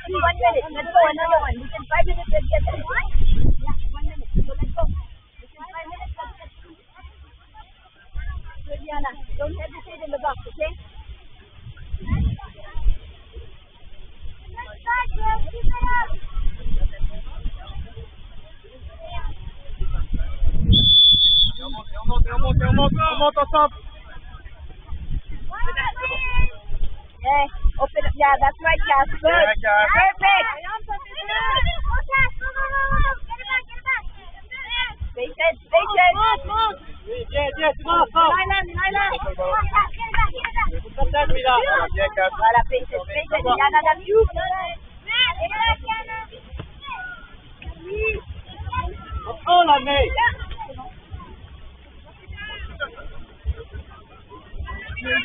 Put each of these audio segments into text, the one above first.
1 minute. Let's go. Another one. Within 5 minutes, let's get that. Yeah, 1 minute. So let's go. Within 5 minutes, let's get. Good, Yana. Don't hesitate in the box, okay? Remonte ensemble. Hey, open up. Yeah, that's right, Cass. Good. Yeah, Cass. Perfect. Patient, patient. Viens, tu vas ensemble. Peut-être, Mila. Voilà, bien, Cass. Voilà, patient, patient. Yana, that's you. Oh, la main. Good,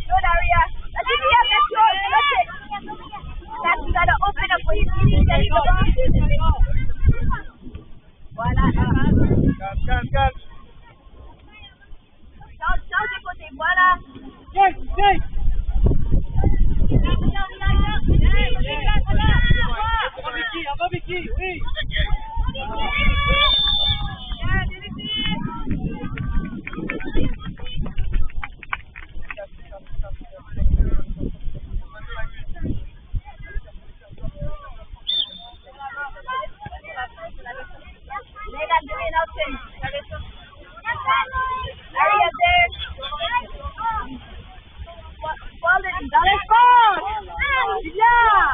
good, Aria. That's it, yeah, that's yours. That's it. That's, you gotta open up when you see the ball. Voilà. Calme. Change de côté, voilà. Viens. Avant Vicky, oui. Aria there. Quality, dale sport. Yeah.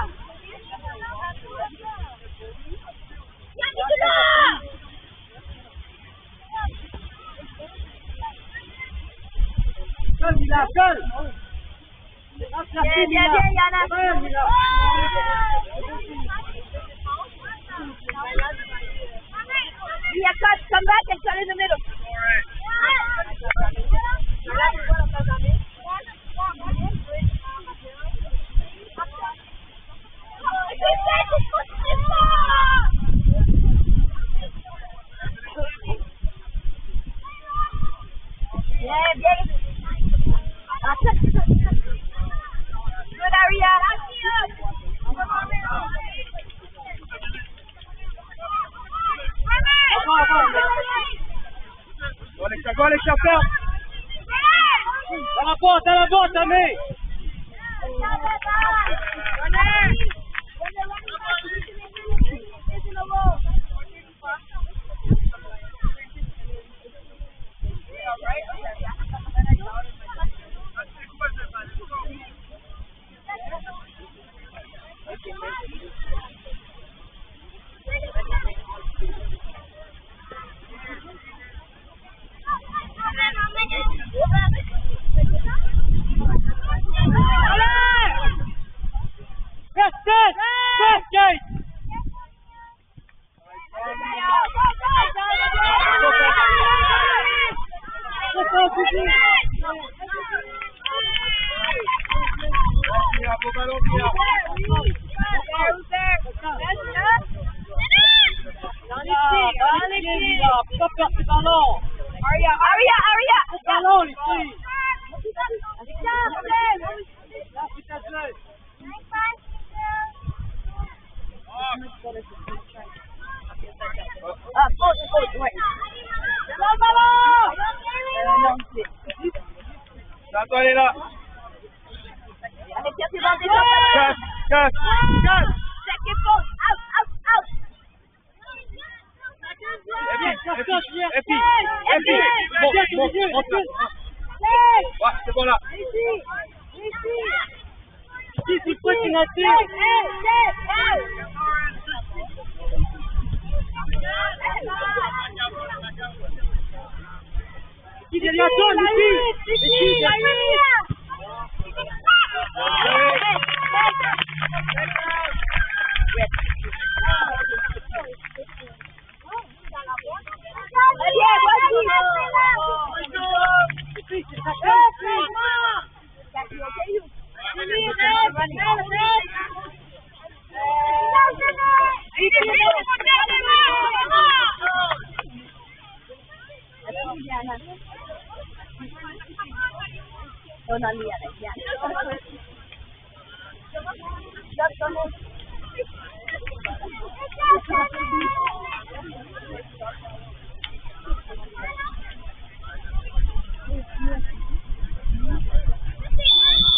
Seul. Bien, Yana. Yeah, come back and cut in the middle. Yeah, bien. Good, Aria. Go, Alexia, ferme. À la boîte, Amé. Attends, elle est là. Casse. Second ball. Out. Monte. Ouais, c'est bon là. Ici, c'est quoi qui n'a Ici, derrière toi, ici. kanan. Oh, naliyan. Yan.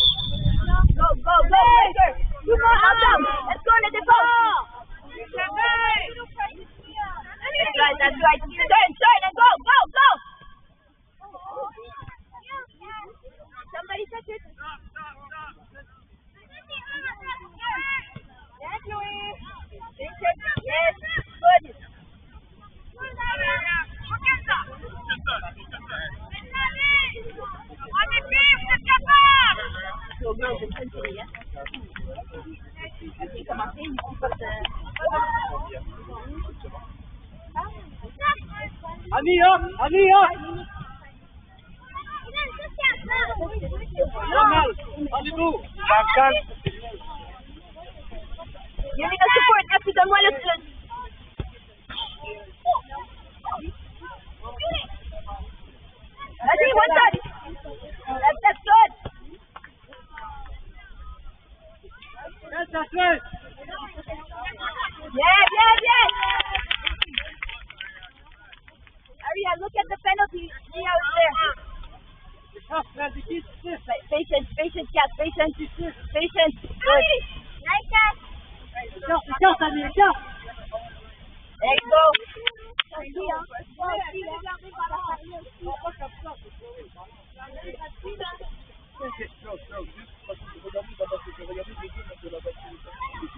Go, Ranger! You go out down! Let's go, let it go! That's right. Turn, and go! Somebody touch it. Yes, Louis. Yes, good. Ania! Normal! Allez-vous! Calme! You need to support after the one is good. Adi, one touch. That's good. That's right! Yes. Aria, look at the penalty. See how it's there. Patience, Kat. Patience. Good. Nice catch. There you go.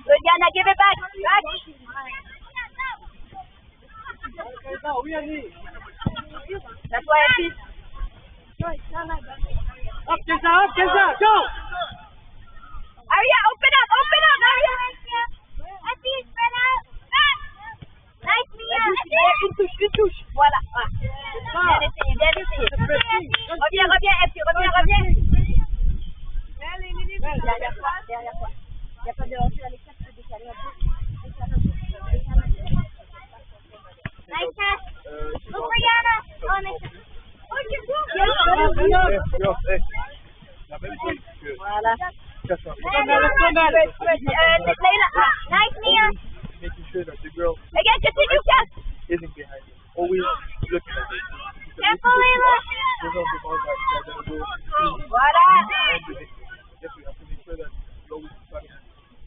Good, Yana, give it back. That's why I see. Up, Kenza, go! Aria, open up, Aria. Nice, Mia. Une touche. Voilà. Bien essayé. Reviens, FT, reviens. Derrière toi. Il n'y a pas de hors-jeu à l'extérieur, tu peux décaler un peu. Nice catch. Look for Yana. Oh, nice catch. Voilà. Nice, Mia. Making sure that the girl Again, continue, Kat. isn't behind me. Always looking at it. Careful, Layla. There's also balls that are going to go through Voilà. and the next. Yes, we have to make sure that we're always starting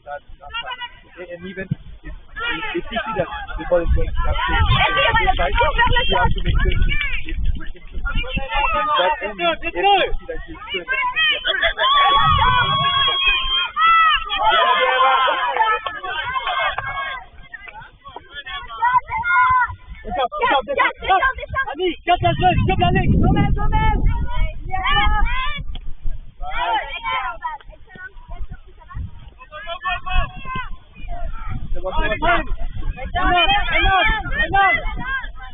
that side. And even if you see that the ball is going that side, you have to make sure that end, if you see that you're sure that Allez, chope la ligne! Gomez!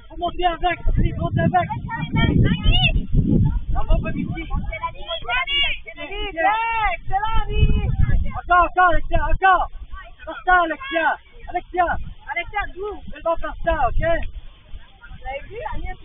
Remontez avec! Remontez avec! Bravo, Bobby! Encore, Alexia, encore! Par ça, Alexia, d'où? C'est bon par ça, ok? Vous avez vu, Agnès?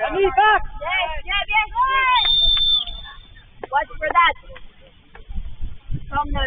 Ami back! Yes. Watch for that. from the...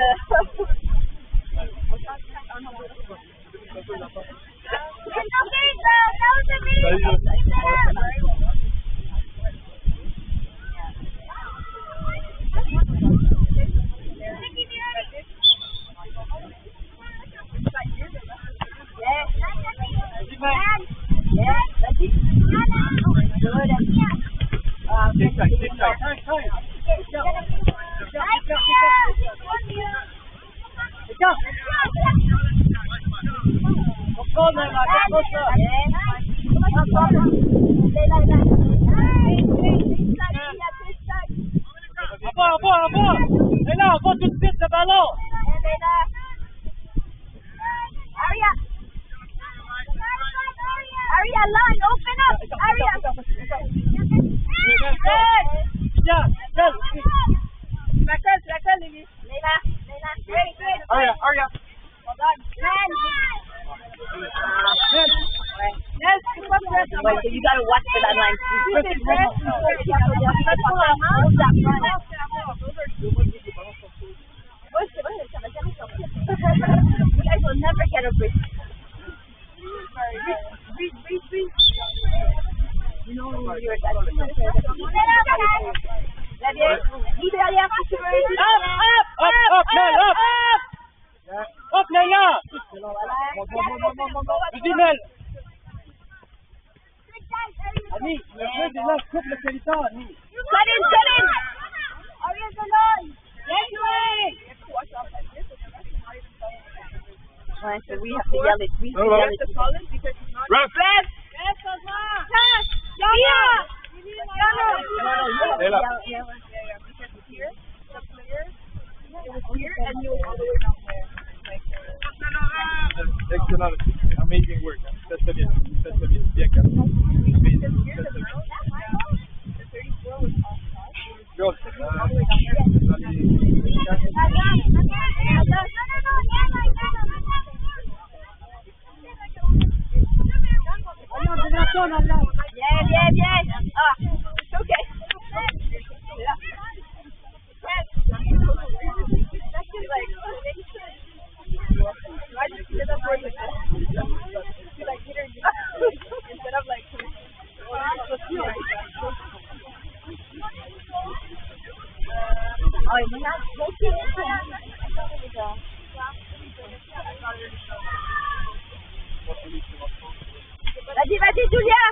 Envoie tout de suite le ballon. Aria, line, open up! Aria! Raquel, Lily. Leila, great. Aria. Hold on. Yes, well, so you gotta watch for that line. You guys will never get a break. Read. You know you're at that. Hop, Leila. Vas-y, Mel. Ami, le jeu est là, coupe le pélican, Ami. Cut in! Aria's alone! Right, so we have to yell it. We have to call him because he's not... Ref! Leila. Yeah, because it's here, the player, it was here, and you were all the way down there. Excellent. Amazing work. Très bien. Bien calme. Amazing. The 34 was offside. Good. Bien. It's okay. Instead of like Vas-y, Julia.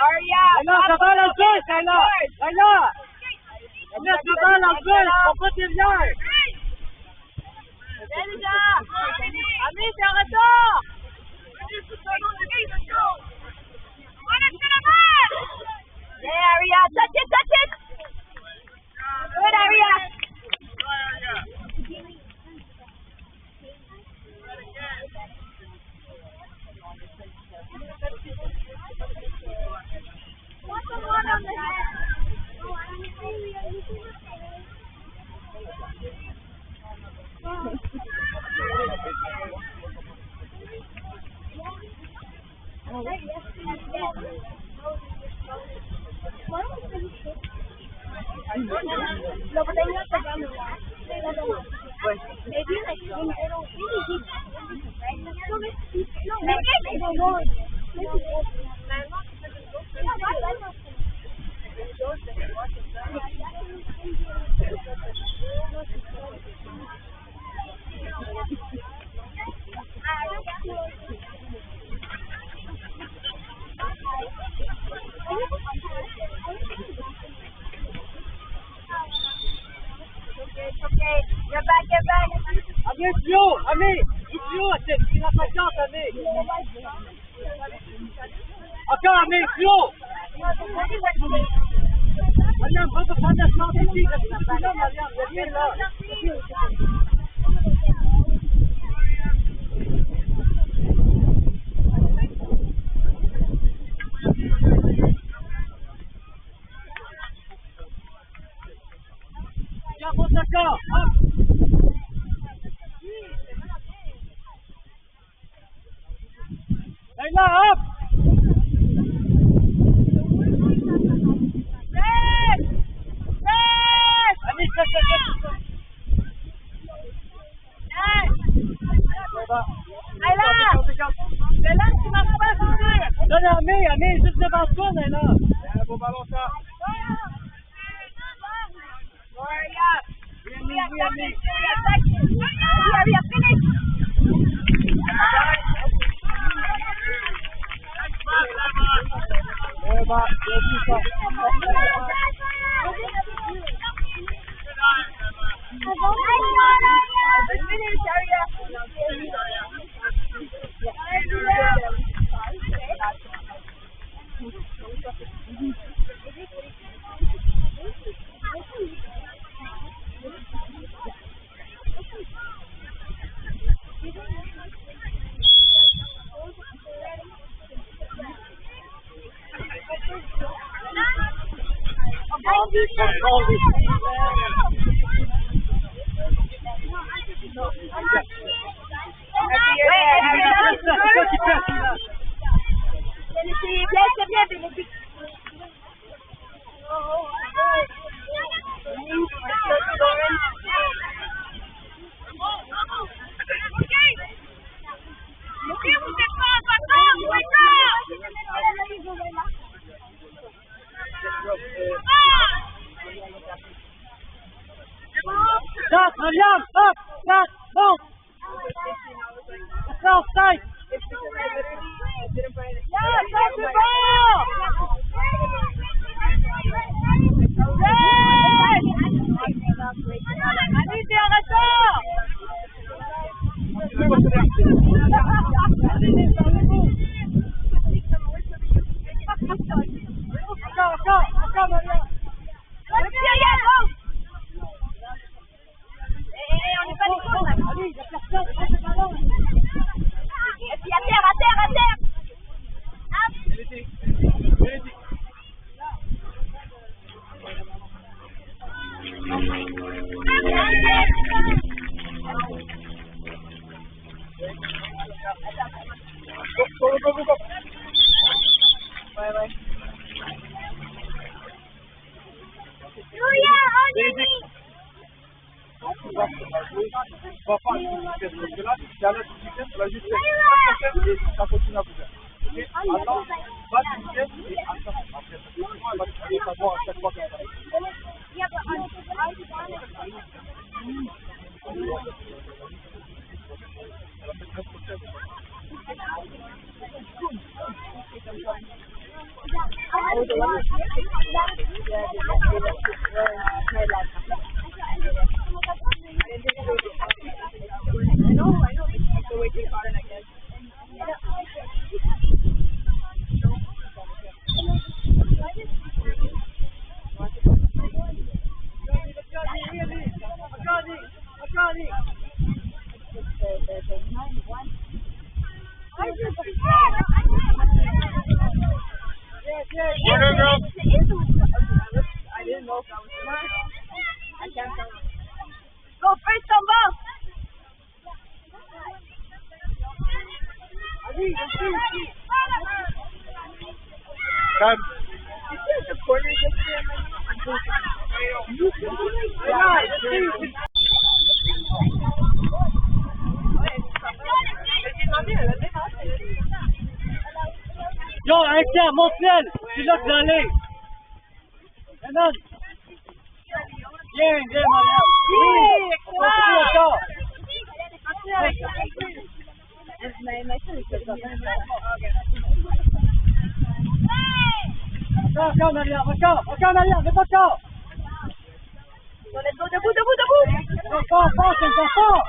Aria. Leila, ça va dans le jeu, Leila. Leila, ça va dans le jeu, on peut te viens. Ami, c'est un retour. Yeah, Aria, touch it. Good, Aria. Okay, get back. Ami, idiot, c'est la patience, Ami. Encore, Ami, idiot. Mariam, va te prendre la chance ici, reste là, Mariam, viens là. Viens, bon d'accord, hop. Leila, hop. Allez, pas. Ayla! Ayla, tu marches pas, s'il te plaît. Donne à Amé, juste devant toi, Ayla. Un beau ballon, ça. Hurry up, finish. C'est bien, Bénédicte. Jacques, William, hop, Jacques, bon. C'est offside. Encore, Maria. On n'est pas des cons, là. Allez, il y a personne, reste le ballon. Et puis à terre. Go. Ouais. On va pas parce que là, il y a la vitesse, on va juste faire et ça continue à bouger. Ok? Attends, pas de vitesse et attends. Après, elle va te savoir à chaque fois qu'elle va. Go first, Tombo! Calme. Yo, Alexia, monte-le. C'est là que j'allais. Renan. Bien, Maria. Oui, excellent. Encore, Maria, encore, Maria, mais encore. Debout! Encore, encore.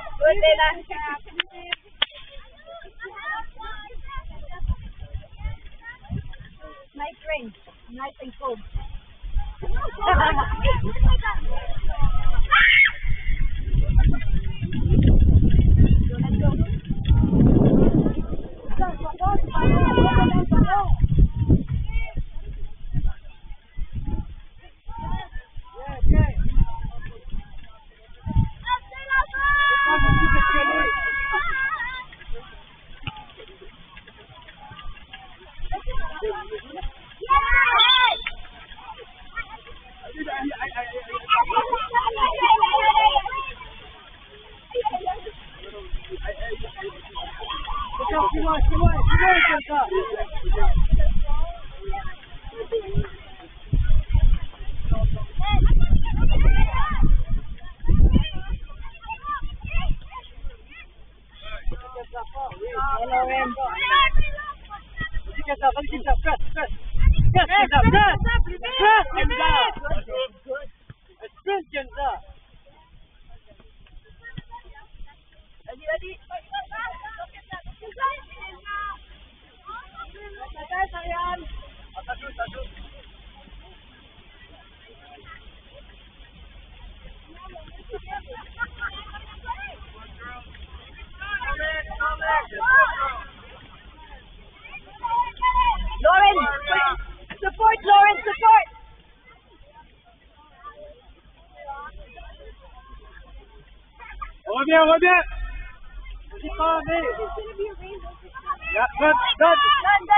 Nice ring. Nice and cold. Suis-moi, comme ça. Lauren, support, Lauren, support. Reviens. C'est pas mais. Yeah, good. Done,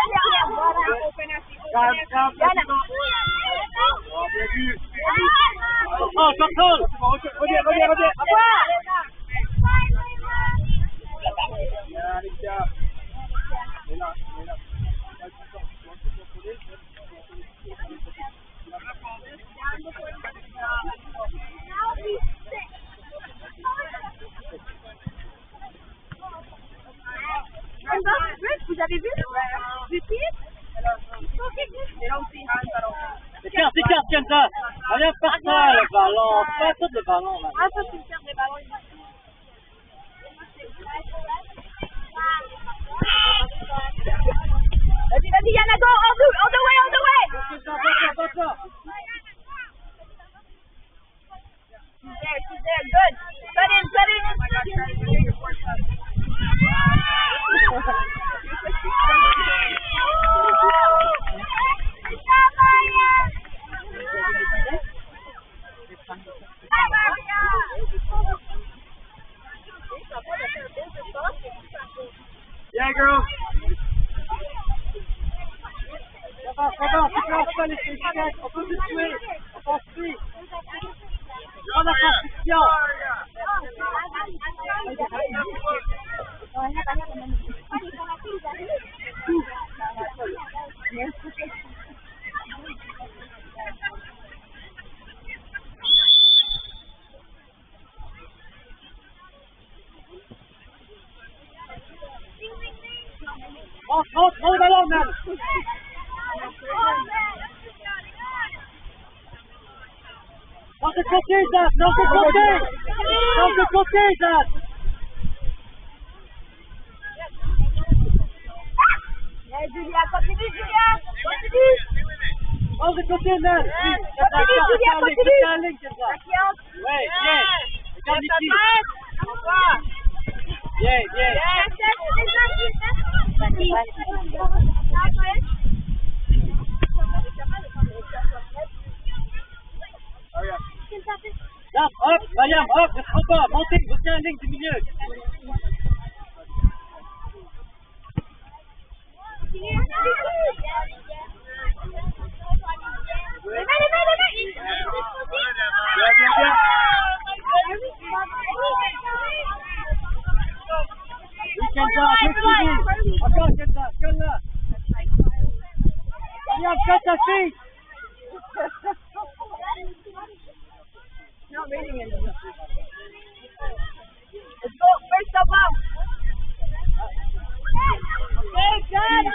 yeah. Calme. Yana. Oh, bien vu. Oh, contrôle. Reviens. Bien, Alexia. Mais là. Vous avez vu? Du tir? T'écarte, Kenza. Allez, par ça, le ballon. Pas tout le ballon, là. Un peu plus faire des ballons. Vas-y, Yana, go! All the way! She's there, good. Cut in. Yeah, girls. Ça va, pas les efficaces. On peut se tuer. On construit. On a la construction. Prends le ballon, man. Dans le côté, Zach. Dans le côté, Zach. Julia, continue, Julia. Continue. Dans le côté, man. Continue, Julia, continue. Ouais, viens. Regarde ici. Viens. Hop, William, hop, ne prends pas, montez, vous tiens la ligne du milieu. Oui, Kenza, encore Kenza, là. William, fais ta fille. Not reading it. Let's go, first up. Hey, God,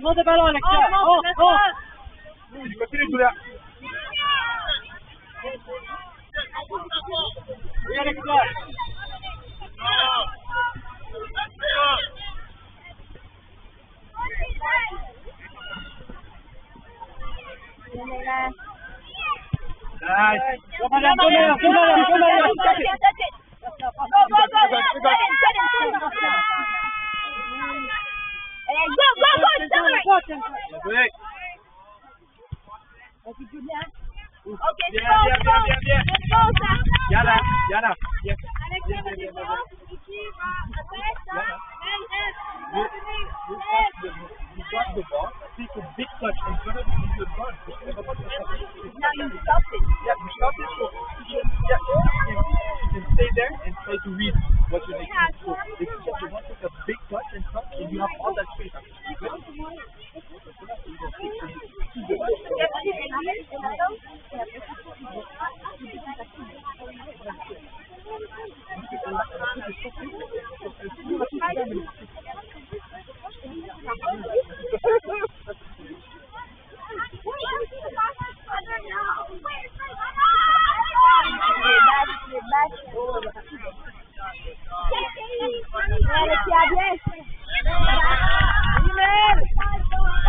Prends des ballons, Alexia. Continue, Julia. Oui, Alexia. Nice. Come on, come on, come on, come on. Touch it. Go. And go. Accelerate. Great. Okay, Bien. let's go, Sam. Yana. Yes. You got the ball, take a big touch and put it in the run. Now you stop it. Yeah, you stop it. So you can stay there and try to read what you're making. So if you just want to take a big touch and stuff, and you have all that space.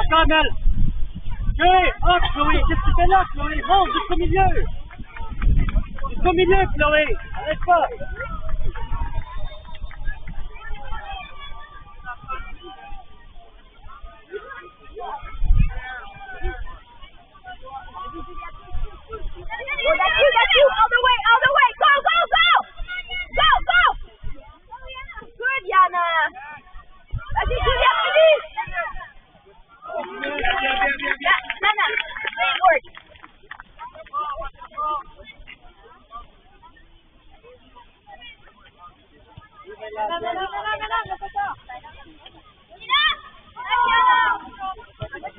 Encore, Mel. Chloé, hop, Chloé, qu'est-ce que tu fais là, Chloé? Monte jusqu'au milieu. Jusqu'au milieu, Chloé. Arrête pas. Oh, that's you. All the way. Go. Good, Yana. That's it, Julia, please. Nana, great work.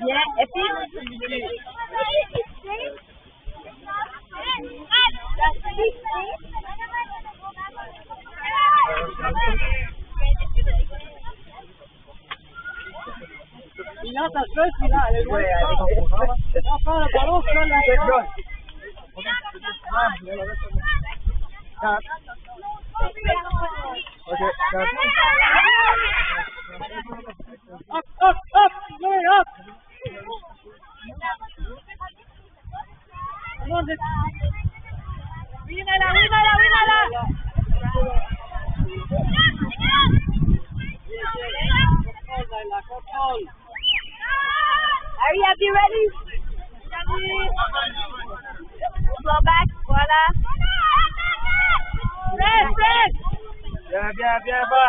Bien, et puis Milan, ta chose, Milan, elle est loin. Enfin, le ballon, c'est là. Hop, Chloé, hop. Come on, Winala. Control. Hurry up, you ready? Go back, voila. Fred. Bien, va.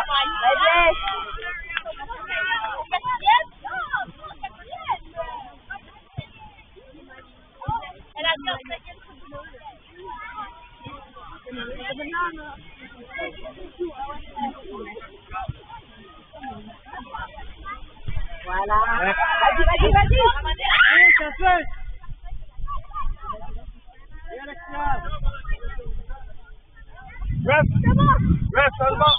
Vas-y. Voilà. Vas-y. Oui, ça fait. Et Alexia. Ref, seulement.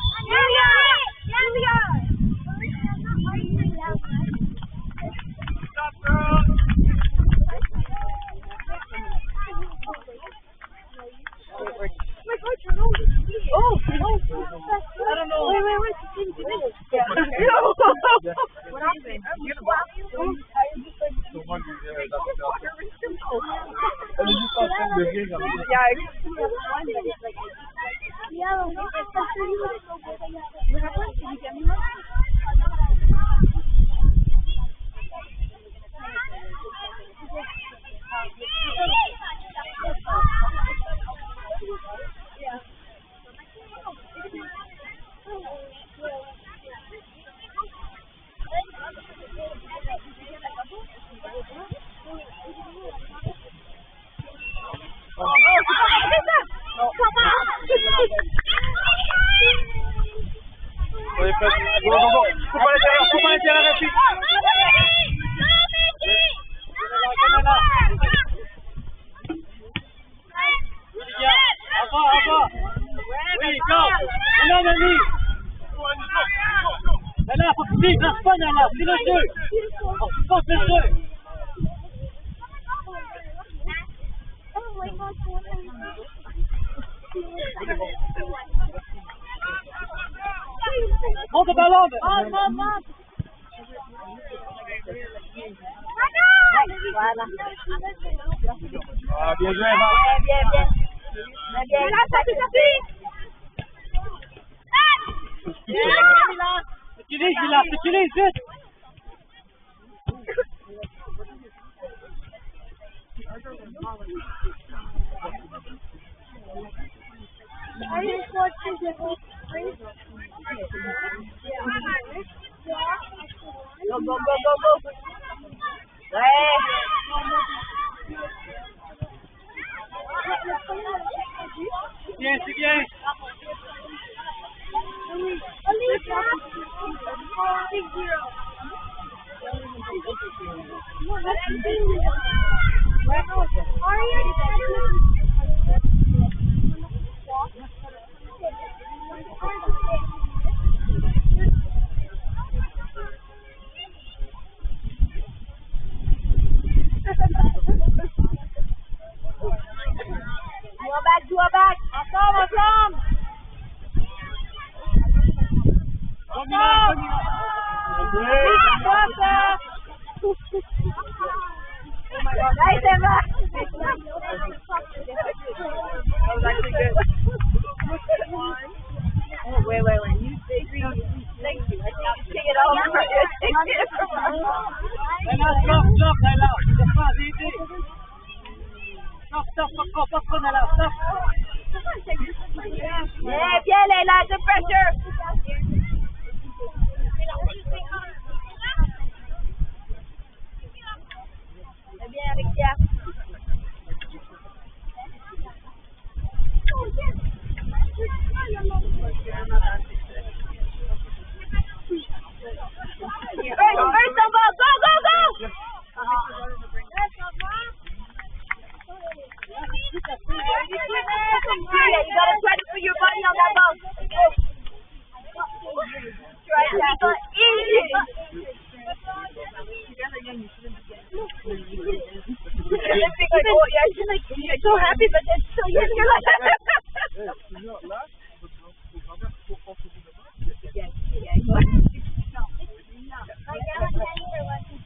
Stop, girl. Oh, I don't know. Wait. What happened? Go. Faut pas l'intérieur, rapide. Avant. Oui, go. Nani. Nana, faut que tu dises, lâche pas, Nana. C'est le jeu. On pense le jeu. Monte le ballon. Voilà. Ah, bien joué, Eva. Bien. Bien. Là, ça suffit. Utilise, Villa, utilise, vite. Go. Ouais. Bien, c'est bien. Go back. Ensemble. Nice, Emma. That was actually good. Oh, wait. Thank you. Take it over. Stop, Laila. Vas-y, Stop, pas trop, Laila, stop. Yeah, bien, Leila, good pressure. Bien, Alexia. First of all, go! Yeah, you gotta try to put your body on that ball. Try that. Easy. You're so happy, but then still you're like. Là, faut vraiment trop penser.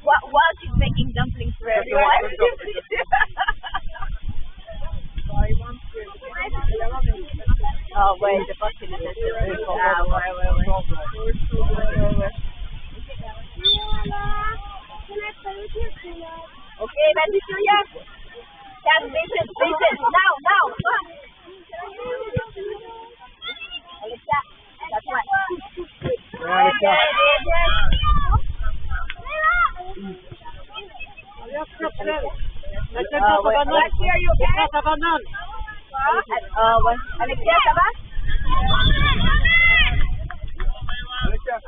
While she's making dumplings for everyone. Oh, wait, the bucket is just... Ah, ouais. Okay, that's Julia. That's patient. Now. Alexa, that's what. Alexa. Alexia, are you okay? Alexia, ça va?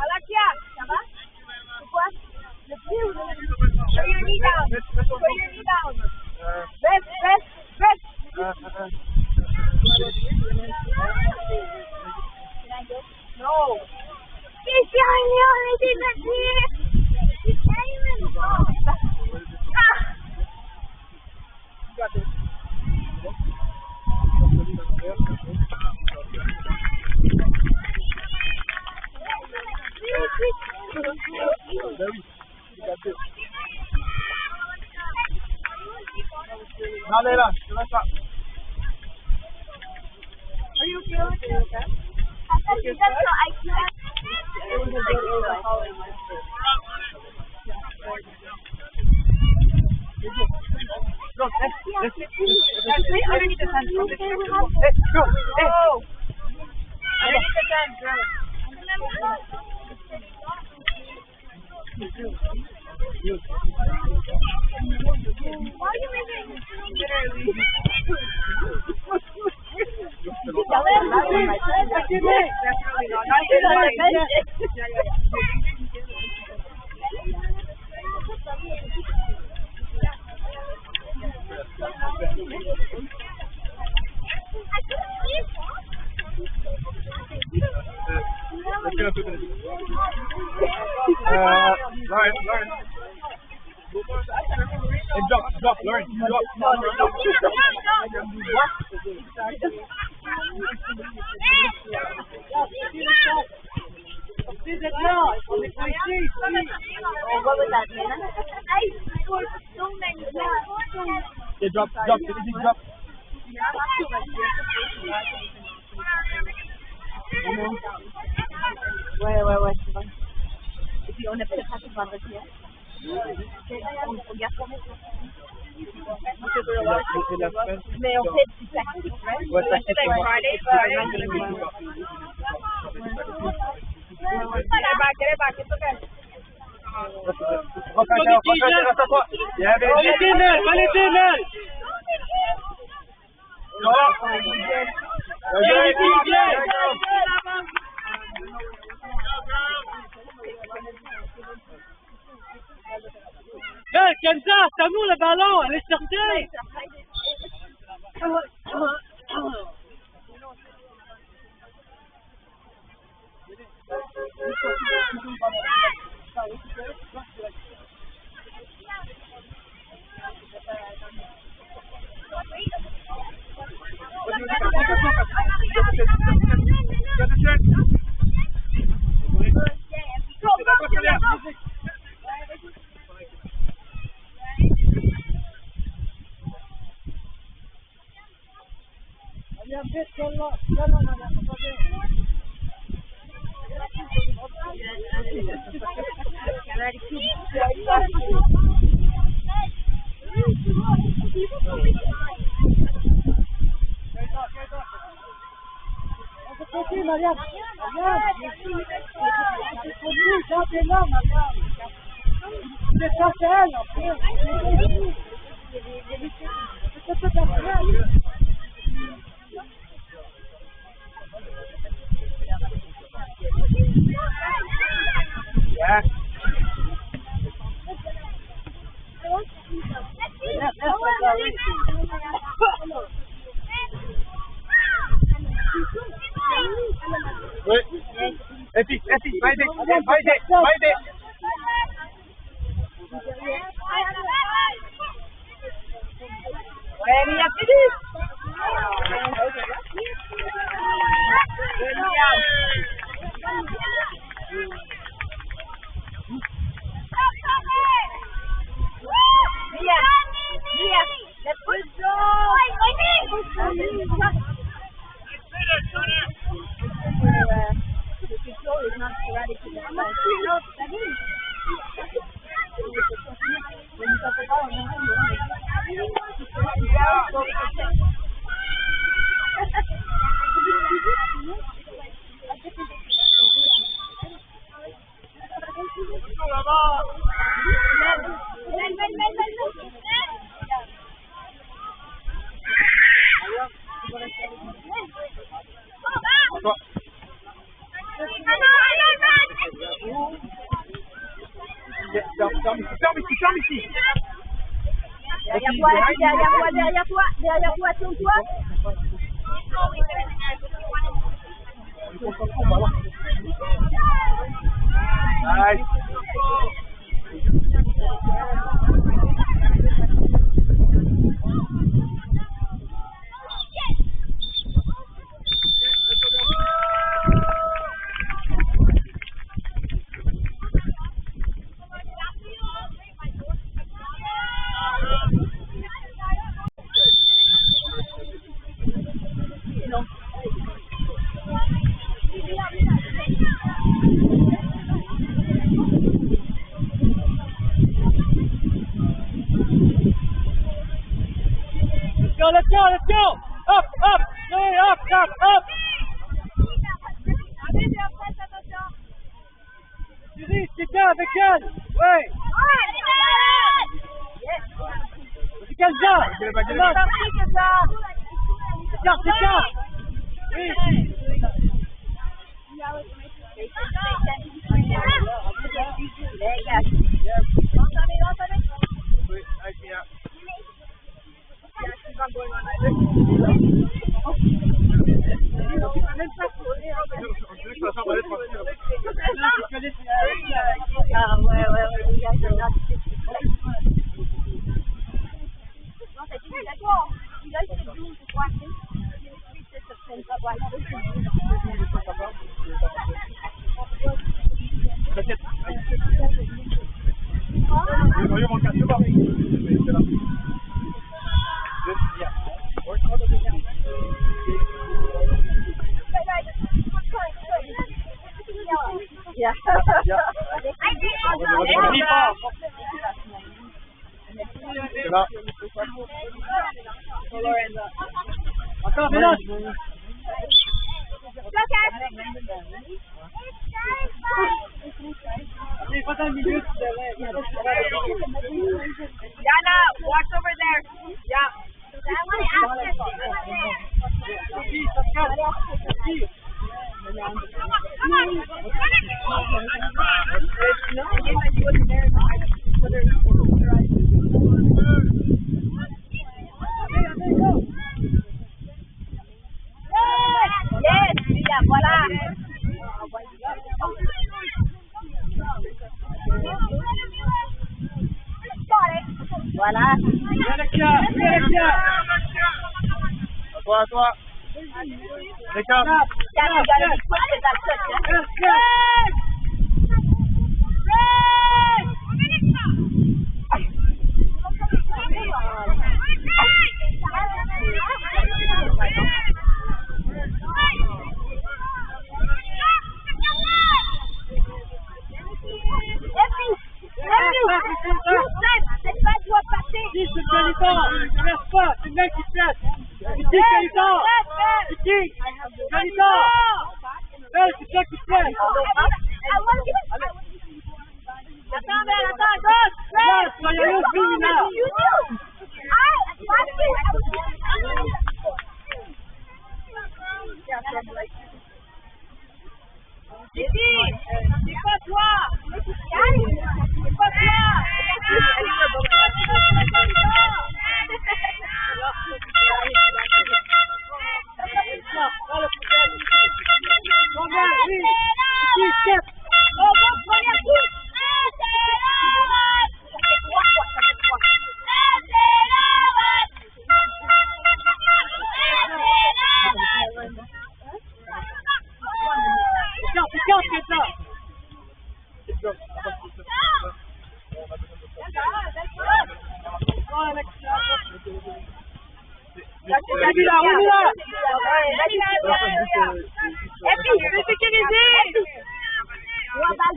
Alexia, ça va? C'est quoi? Le pied ou le... Show your knee down. Rest. No. He's behind me already, let's see. He can't even go. Got this. Now, Leila, let's up. Are you okay? I thought you said so. I can't. It was a big deal. Go, let's Let's underneath the fence. Let's go. Underneath the fence, girl. Why are you making Lauren. And drop, Lauren. Drop. What was that, Nina? put so many. Okay, drop, drop, easy, drop. Ouais, c'est vrai. Et puis on a peut-être pas tout vendredi, hein. On garde ça. Mais on fait du plastique, right? Ouais, plastique, Like ouais. Friday. Get it back, it's okay. Reste à toi. Yeah, baby. Valentinel! Hey, Kenza, c'est à nous le ballon, allez chercher! Ferme ici. Derrière toi, tourne-toi. Nice. Let's go! Up! Hey, up! Cyril, c'est bien avec elle! Ouais! C'est Kenza! C'est ça! Oui! Voyons mon cas, c'est bon. C'est là. Yeah. C'est là. Encore, mélange. Allez, va dans le milieu du terrain. Yana, watch over there. Yeah. Sophie, Pascal, Sophie. Yes, yeah, voilà. Voilà. Alexia, oui, Alexia. À toi. Regarde. Yeah, you gotta be quick with that touch, yeah? Cette balle doit passer. Dis, c'est le Galitan. Ne laisse pas, c'est le mec qui te laisse. Dis, Galitan. Dis, Galitan. C'est toi qui te laisse. Attends, Ben, attends, gauche. Là, soyez là, plus, là. Ici, c'est pas toi. C'est pas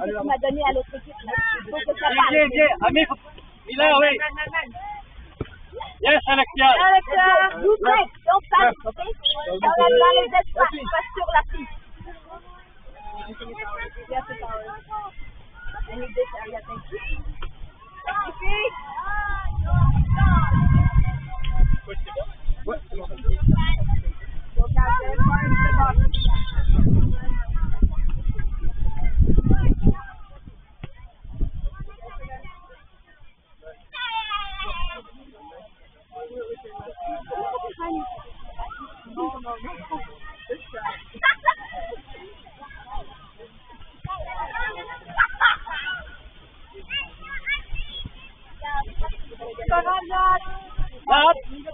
tu m'as donné à l'autre équipe. Il faut que ça passe. Viens. Ami, il est là, oui. Yes, Alexia. Alexia, vous faites, don't pass, ok? Dans les espaces, pas sur la piste. I need this area, thank you. Ouais, c'est bon.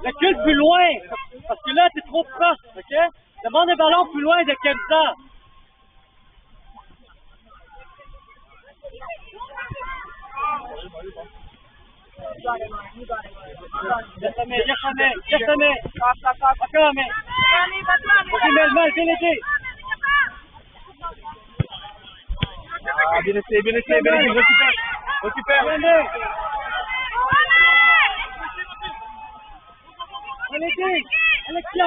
Recule plus loin, parce que là, t'es trop proche, ok? Demande un ballon plus loin de Kemza. Yes, Amé. Encore, Amé. Vas-y, Mel, viens l'aider. Ah, bien essayé, récupère. Allez, Alexia.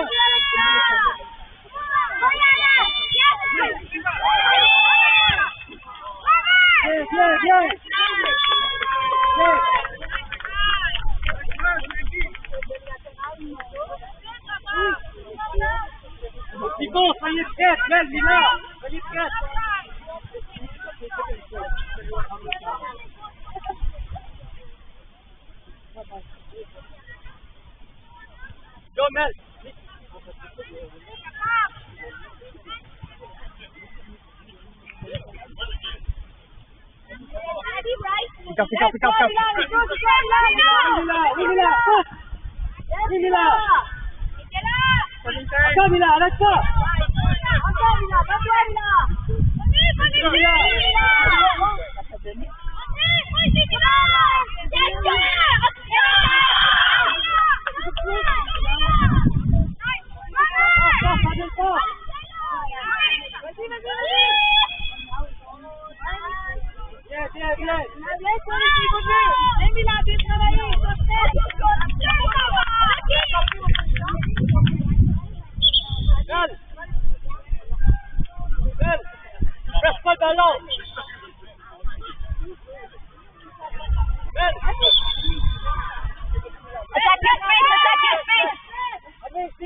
Viens. Nico, soyez prête, Mel, il est là. Soyez prête. Go, Mel. Pick up. Mila. Attends, Mila, arrête pas. Reste pas le ballon.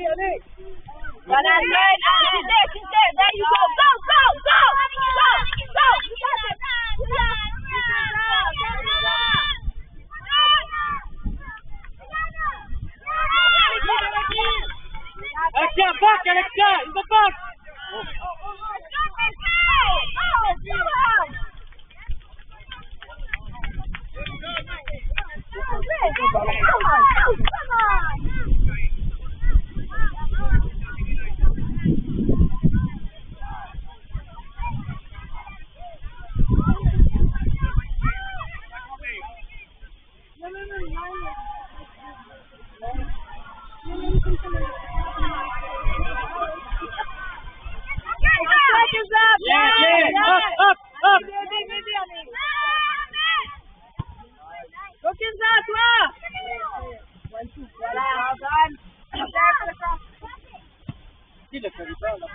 Allez. Voilà, she's there. There you go. Go. Alexia, back, Alexia, in the back. Up. Qui le fait pas là-bas?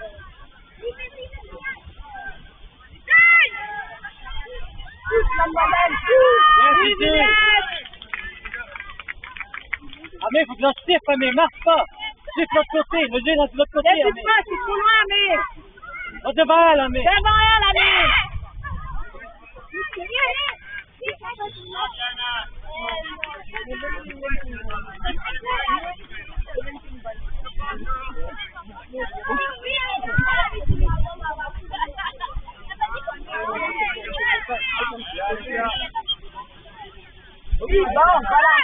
Amé, faut que j'en siffle, Amé, marche pas. Siffle de l'autre côté, le jeu est de l'autre côté, Amé. C'est trop loin, Amé. Va devant elle, Amé. Devant elle, Amé. Oui, bon, voilà.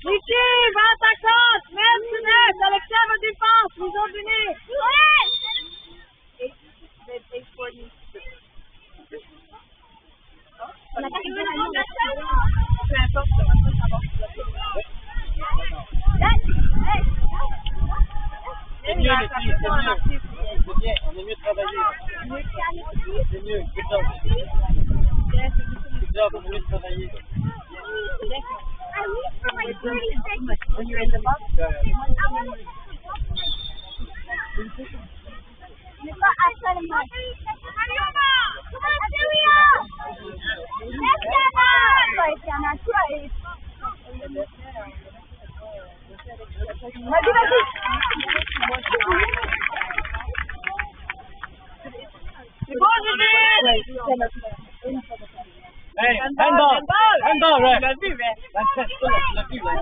Ricky, va à ta cote. Même Sunette, Alexia va défense. Ils ont donné. On a pas réglé la ligne. Peu importe, ça va. C'est mieux, les filles, c'est mieux. C'est bien, on est mieux travaillé. C'est mieux, good job. Good job, on est mieux travaillé. When you're in the box, you've got to tell them what. Come on, Julia! Let's get up! Right, Anna, try it. Vas-y. C'est bon, Julie! Hey, handball, Ray. Tu l'as vu, Ray? Tu l'as vu, Ray.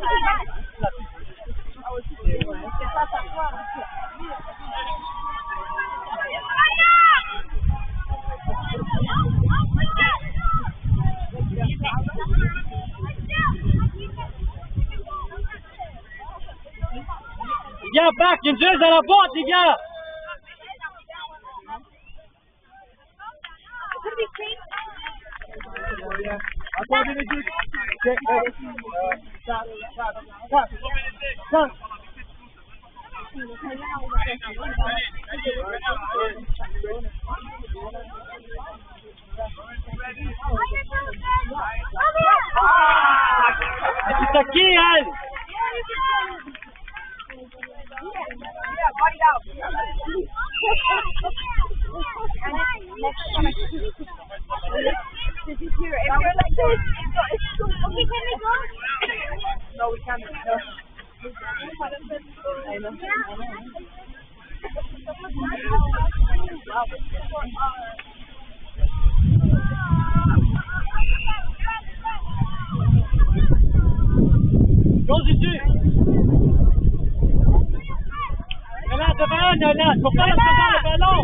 C'est pas ta foi. Les gars, back, il y a une joueuse dans la boîte, les gars. Attends 2 minutes. C'est à qui, elle? No, we can't. Go, Juju. Là, devant, là. Faut pas la devant le ballon.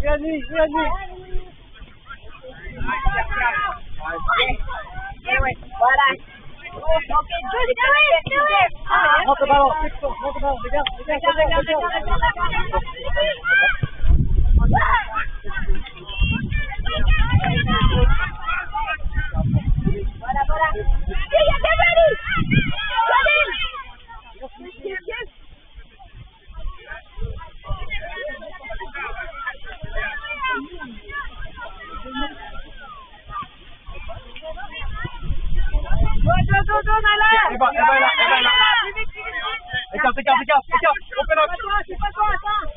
Viens-y. Voilà. Okay, good, do it! Monte le ballon, monte le ballon, regarde. Voilà. Yeah, get ready! Get in! Go, Naila! Eva est là. Écarte. Open up.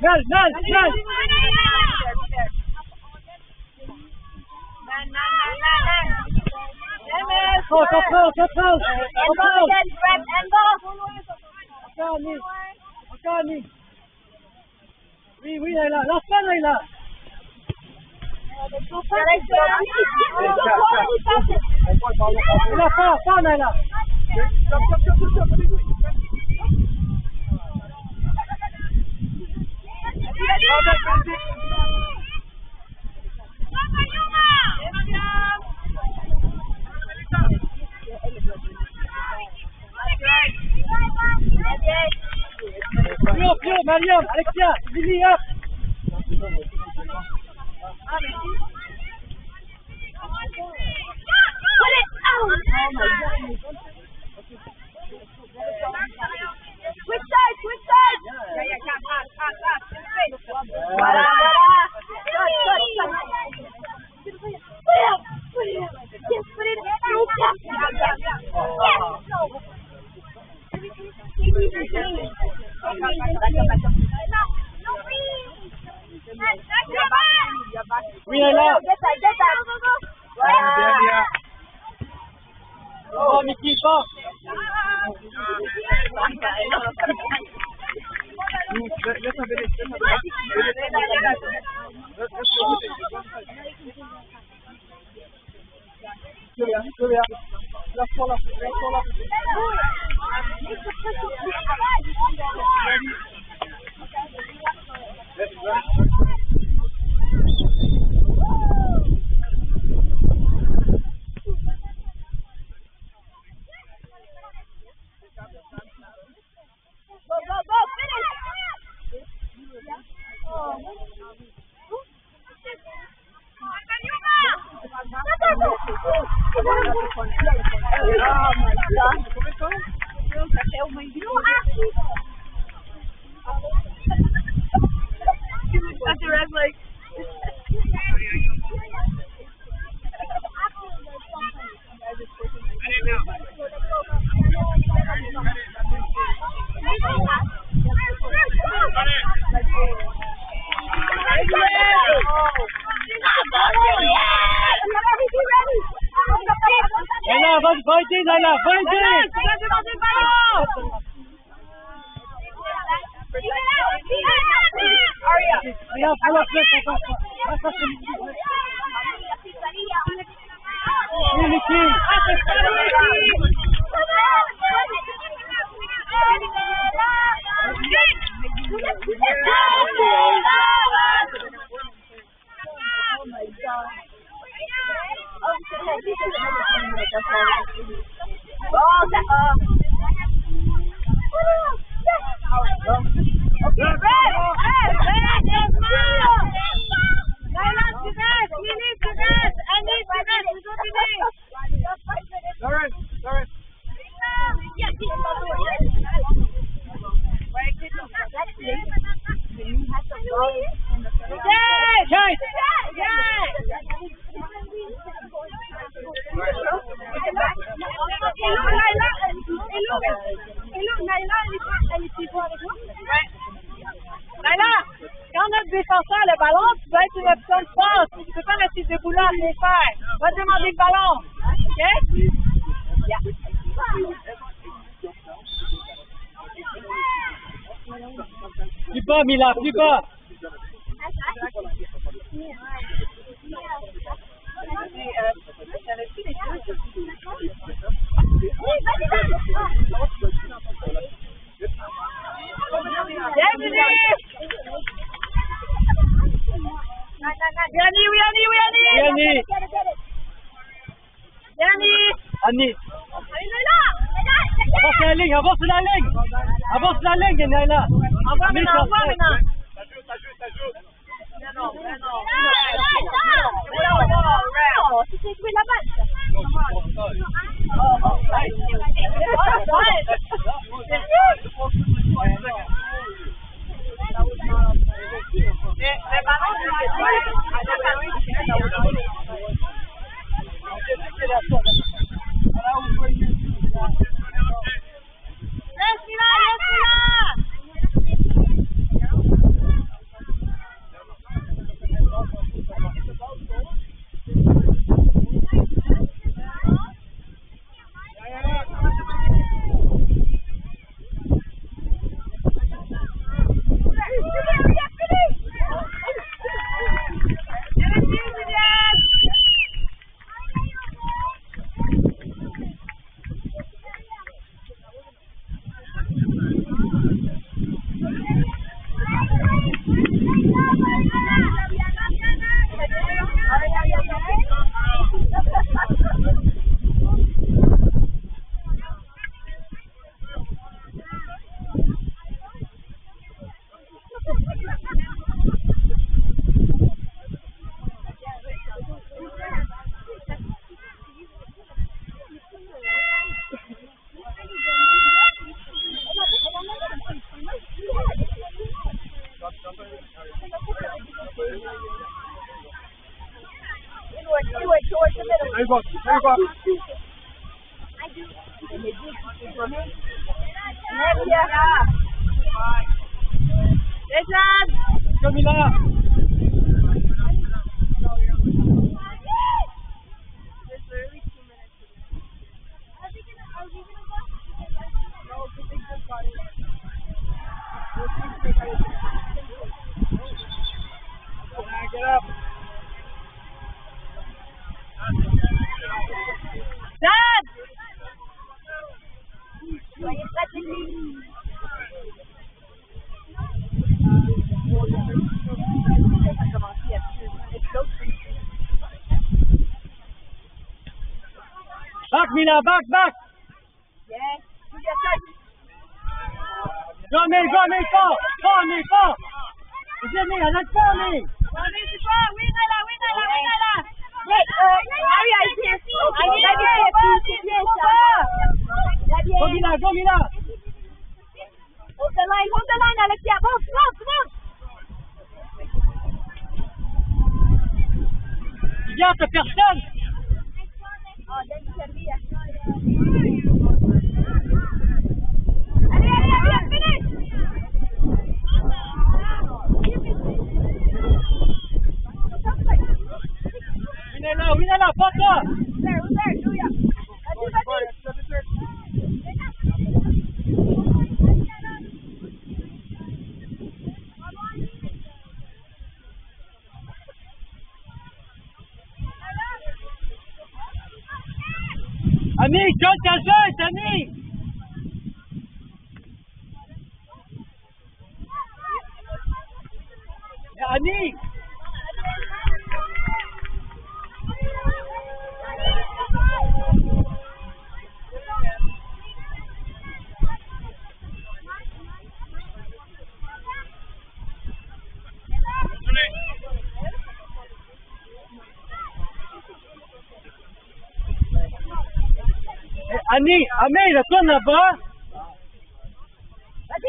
Nel. Contrôle. Elbow again, grab elbow. Encore Annie. Oui, Naila. Lance-pas, Naila. Il a pas, Naila. Pio, Mariam, Alexia, Lily, up. Put it out! Switch sides! Voilà. Put it. Yes, put it. Oui, Naila. Get that. Bien. Oh, Mickey, pas. Laisse un bébé. Sylvia. Laisse-toi là. Go, finish! That's the red leg. Naila, va aider, Naila, va aider. Tu vas demander le ballon. Regarde, pour la flèche, on passe. Oui, Mickey. Naila, quand notre défenseur a le ballon, tu dois être une option de passe. Tu peux pas rester debout là à rien faire. Va demander le ballon. OK? Plus bas, Mila, plus bas. Yanni! Annie. Allez, là! Avance la ligne, avance la ligne. Avance la ligne, Naila. Envoie maintenant, envoie maintenant. Ça joue. Non, tu sais jouer la balle. Camila. Get up. Dad! Soyez stratégiques. Back, Mila, back. Yes. Do your touch. Go, me, fort. Viens, Mila, laisse pas, Mila. Go, Mila. Hold the line, Alexia. Move. Viens, t'as personne. Oh, then Serbia. Allez, finish. Winela, pas toi. There, Julia. Annie, donne ta jeune, Annie. Annie. Annie, Amé, la tourne là-bas. Vas-y.